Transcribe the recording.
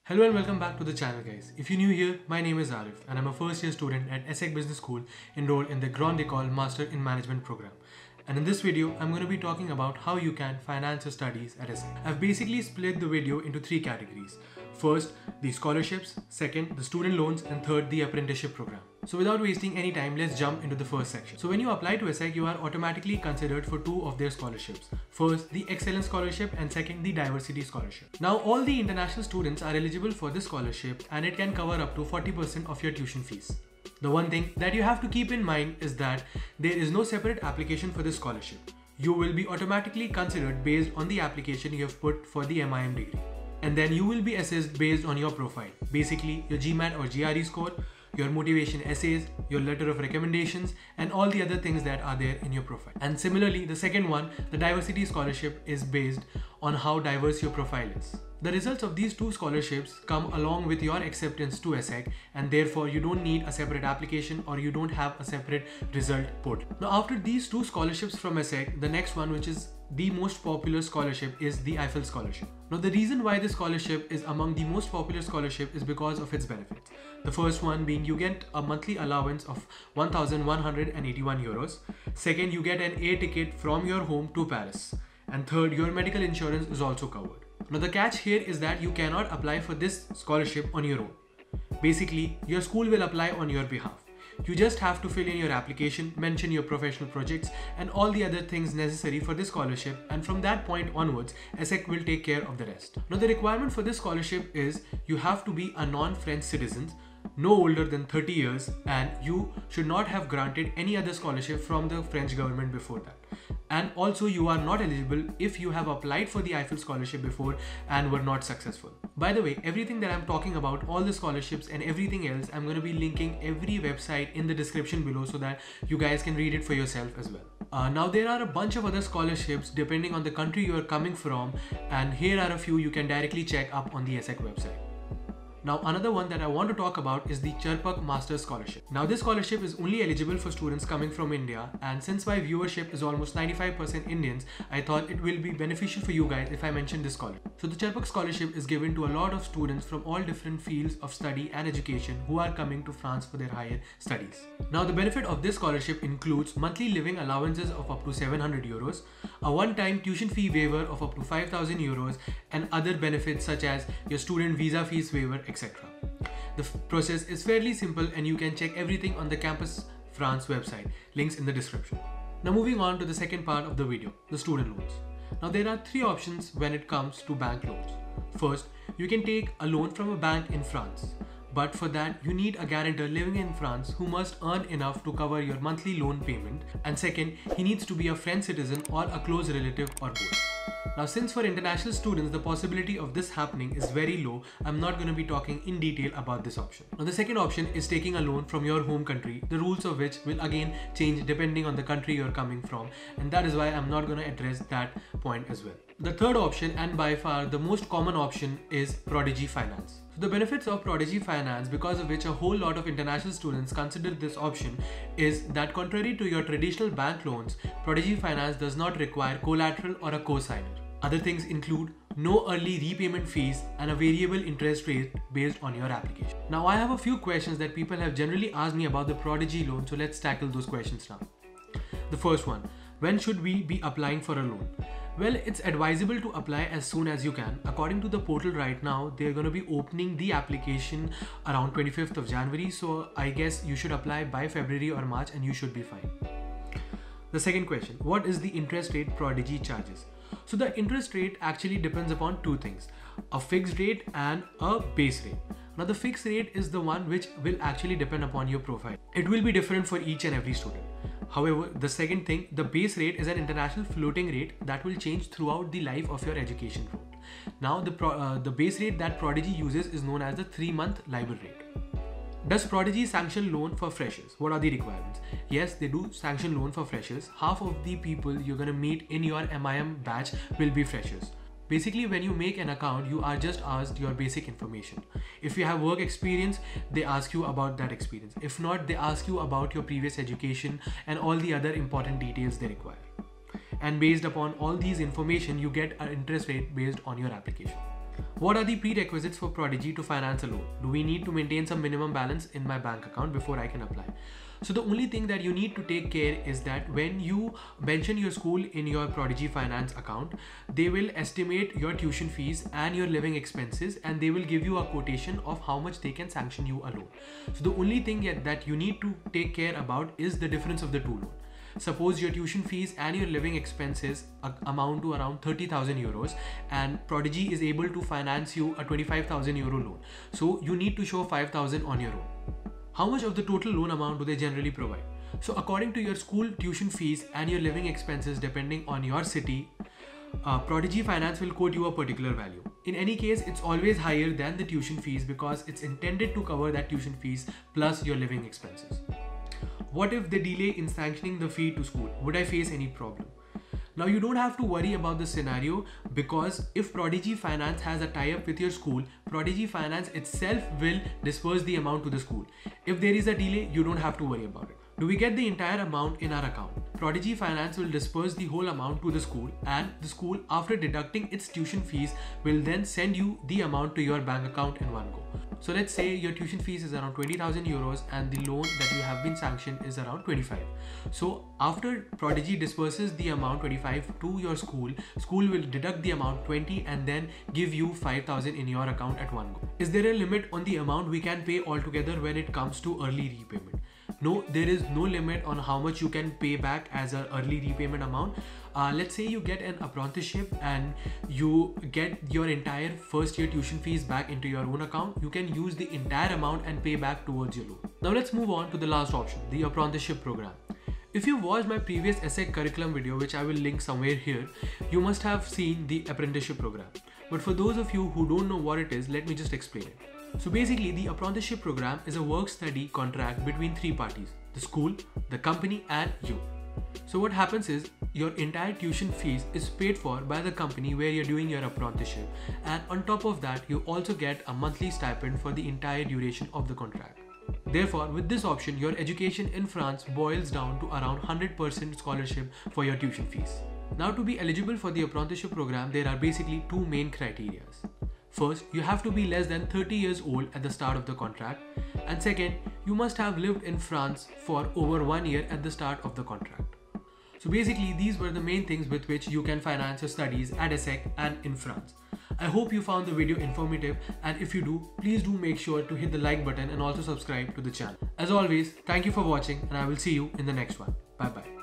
Hello and welcome back to the channel, guys. If you're new here, my name is Arif and I'm a first year student at ESSEC Business School enrolled in the Grande Ecole Master in Management program. And in this video, I'm going to be talking about how you can finance your studies at ESSEC. I've basically split the video into three categories. First, the scholarships, second, the student loans, and third, the apprenticeship program. So without wasting any time, let's jump into the first section. So when you apply to ESSEC, you are automatically considered for two of their scholarships. First, the Excellence Scholarship, and second, the Diversity Scholarship. Now, all the international students are eligible for this scholarship and it can cover up to 40% of your tuition fees. The one thing that you have to keep in mind is that there is no separate application for this scholarship. You will be automatically considered based on the application you have put for the MIM degree. And then you will be assessed based on your profile. Basically, your GMAT or GRE score, your motivation essays, your letter of recommendations, and all the other things that are there in your profile. And similarly, the second one, the Diversity Scholarship, is based on how diverse your profile is. The results of these two scholarships come along with your acceptance to ESSEC, and therefore you don't need a separate application or you don't have a separate result portal. Now, after these two scholarships from ESSEC, the next one, which is the most popular scholarship, is the Eiffel Scholarship. Now, the reason why this scholarship is among the most popular scholarship is because of its benefits. The first one being you get a monthly allowance of 1,181 euros. Second, you get an air ticket from your home to Paris. And third, your medical insurance is also covered. Now, the catch here is that you cannot apply for this scholarship on your own. Basically, your school will apply on your behalf. You just have to fill in your application, mention your professional projects and all the other things necessary for this scholarship, and from that point onwards, ESSEC will take care of the rest. Now, the requirement for this scholarship is you have to be a non-French citizen, no older than 30 years, and you should not have granted any other scholarship from the French government before that. And also, you are not eligible if you have applied for the Eiffel Scholarship before and were not successful. By the way, everything that I'm talking about, all the scholarships and everything else, I'm going to be linking every website in the description below so that you guys can read it for yourself as well. Now, there are a bunch of other scholarships depending on the country you are coming from, and here are a few you can directly check up on the ESSEC website. Now, another one that I want to talk about is the Charpak Master Scholarship. Now, this scholarship is only eligible for students coming from India, and since my viewership is almost 95% Indians, I thought it will be beneficial for you guys if I mention this scholarship. So the Charpak Scholarship is given to a lot of students from all different fields of study and education who are coming to France for their higher studies. Now, the benefit of this scholarship includes monthly living allowances of up to 700 euros, a one-time tuition fee waiver of up to 5,000 euros, and other benefits such as your student visa fees waiver, etc. The process is fairly simple and you can check everything on the Campus France website, links in the description. Now, moving on to the second part of the video, the student loans. Now, there are three options when it comes to bank loans. First, you can take a loan from a bank in France, but for that you need a guarantor living in France who must earn enough to cover your monthly loan payment, and second, he needs to be a French citizen or a close relative or both. Now, since for international students the possibility of this happening is very low, I'm not going to be talking in detail about this option. Now, the second option is taking a loan from your home country, the rules of which will again change depending on the country you're coming from, and that is why I'm not going to address that point as well. The third option, and by far the most common option, is Prodigy Finance. So the benefits of Prodigy Finance, because of which a whole lot of international students consider this option, is that contrary to your traditional bank loans, Prodigy Finance does not require collateral or a co-signer. Other things include no early repayment fees and a variable interest rate based on your application. Now, I have a few questions that people have generally asked me about the Prodigy loan, so let's tackle those questions now. The first one, when should we be applying for a loan? Well, it's advisable to apply as soon as you can. According to the portal right now, they're going to be opening the application around 25th of January. So I guess you should apply by February or March and you should be fine. The second question, what is the interest rate Prodigy charges? So the interest rate actually depends upon two things, a fixed rate and a base rate. Now, the fixed rate is the one which will actually depend upon your profile. It will be different for each and every student. However, the second thing, the base rate, is an international floating rate that will change throughout the life of your education route. Now, the base rate that Prodigy uses is known as the 3-month LIBOR rate. Does Prodigy sanction loan for freshers? What are the requirements? Yes, they do sanction loan for freshers. Half of the people you're going to meet in your MIM batch will be freshers. Basically, when you make an account, you are just asked your basic information. If you have work experience, they ask you about that experience. If not, they ask you about your previous education and all the other important details they require. And based upon all these information, you get an interest rate based on your application. What are the prerequisites for Prodigy to finance a loan? Do we need to maintain some minimum balance in my bank account before I can apply? So the only thing that you need to take care is that when you mention your school in your Prodigy Finance account, they will estimate your tuition fees and your living expenses, and they will give you a quotation of how much they can sanction you a loan. So the only thing that you need to take care about is the difference of the two loans. Suppose your tuition fees and your living expenses amount to around 30,000 euros and Prodigy is able to finance you a 25,000 euro loan. So you need to show 5,000 on your own. How much of the total loan amount do they generally provide? So according to your school tuition fees and your living expenses depending on your city, Prodigy Finance will quote you a particular value. In any case, it's always higher than the tuition fees because it's intended to cover that tuition fees plus your living expenses. What if they delay in sanctioning the fee to school? Would I face any problem? Now you don't have to worry about this scenario because if Prodigy Finance has a tie-up with your school, Prodigy Finance itself will disperse the amount to the school. If there is a delay, you don't have to worry about it. Do we get the entire amount in our account? Prodigy Finance will disperse the whole amount to the school, and the school, after deducting its tuition fees, will then send you the amount to your bank account in one go. So let's say your tuition fees is around 20,000 euros and the loan that you have been sanctioned is around 25. So after Prodigy disperses the amount 25 to your school, school will deduct the amount 20 and then give you 5,000 in your account at one go. Is there a limit on the amount we can pay altogether when it comes to early repayment? No, there is no limit on how much you can pay back as an early repayment amount. Let's say you get an apprenticeship and you get your entire first year tuition fees back into your own account. You can use the entire amount and pay back towards your loan. Now let's move on to the last option, the apprenticeship program. If you watched my previous ESSEC curriculum video, which I will link somewhere here, you must have seen the apprenticeship program. But for those of you who don't know what it is, let me just explain it. So basically, the apprenticeship program is a work-study contract between three parties: the school, the company, and you. So what happens is your entire tuition fees is paid for by the company where you're doing your apprenticeship, and on top of that, you also get a monthly stipend for the entire duration of the contract. Therefore, with this option, your education in France boils down to around 100% scholarship for your tuition fees. Now, to be eligible for the apprenticeship program, there are basically two main criteria. First, you have to be less than 30 years old at the start of the contract, and second, you must have lived in France for over 1 year at the start of the contract. So basically, these were the main things with which you can finance your studies at ESSEC and in France. I hope you found the video informative, and if you do, please do make sure to hit the like button and also subscribe to the channel. As always, thank you for watching, and I will see you in the next one. Bye bye.